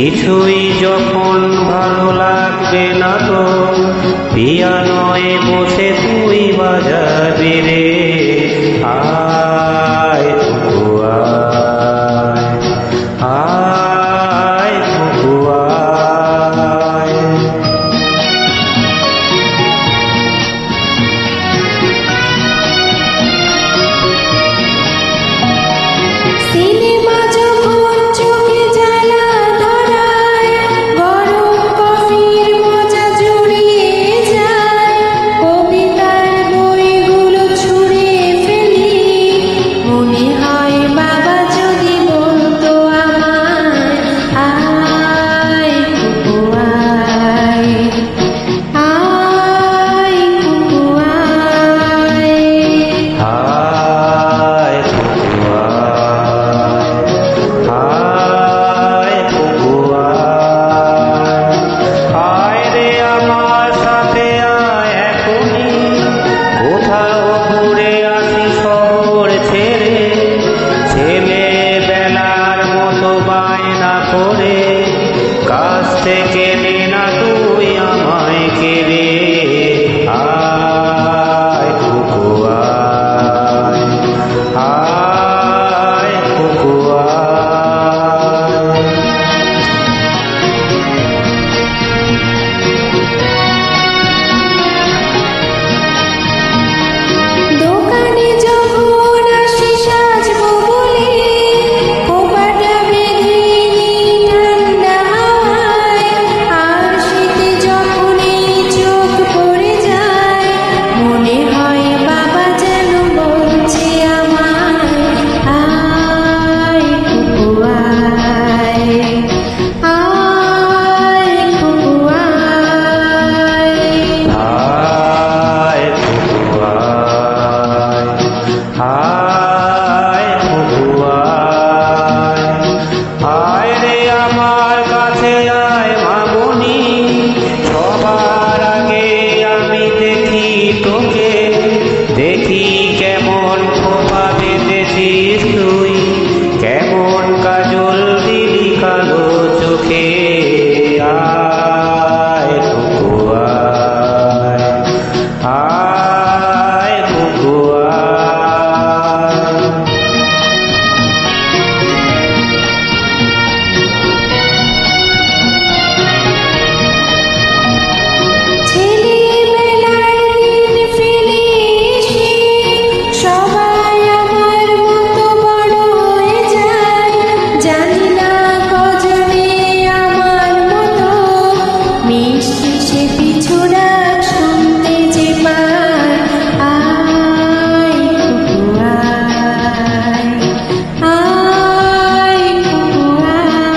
কিছুই যখন ভালো লাগবে না তো পিয়ানোয় বসে তুই বাজাবি রে। আয় কুকু আয়, আয় কুকু আয়। সিনেমা যখন চোখে জ্বালা ধরায়, গরম কফির মজা জুড়িয়ে যায়, কবিতার বইগুলো ছুঁড়ে ফেলি, মনে হয় বাবা যদি বলতো আমায়, আয় কুকু আয়, আয় কুকু আয়। আয় কুকু আয়, আয় কুকু আয়। আয় রে আমার সাথে আয় এখনই, কোথাও ঘুরে আসি শহর ছেড়ে। ছেলেবেলার মতো বায়না করে কাছ থেকে নে না তুই আমায় কেড়ে। আয় কুকু আয়, আয় কুকু আয়। দোকানে যখন আসি সাজবো বলে, খোঁপাটা বেঁধে নিই ঠান্ডা হাওয়ায়, আর শীতে যখনই চোখ পড়ে যায়, মনে হয় বাবা যেন বলছে আমায়, আয় কুকু আয়, আয় কুকু আয়। আয় কুকু আয়, আয় কুকু আয়। আয় রে আমার কাছে আয় মামুনি, সবার আগে আমি দেখি তোকে। দেখি কেমন খোপা বেঁধেছিস তুই, কেমন কাজল দিলি কালো চোখে। আয় কুকু আয়, আয় কুকু আয়। ছেলেবেলার দিন ফেলে এসে সবাই আমার মতো বড় হয়ে যায়, জানি না কজনে আমার মতো মিষ্টি সে পিছু ডাক শুনতে যে পায়, আয় কুকু আয়, আয় কুকু আয়।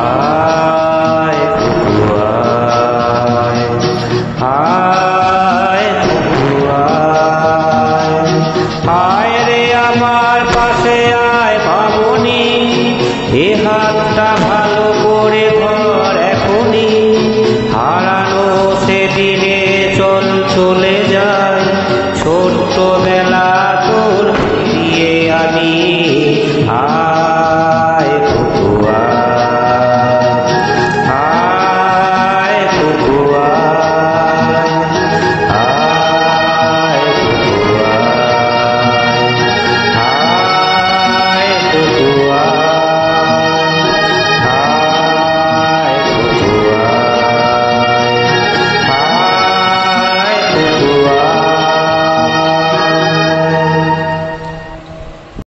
আয় কুকু আয়, আয়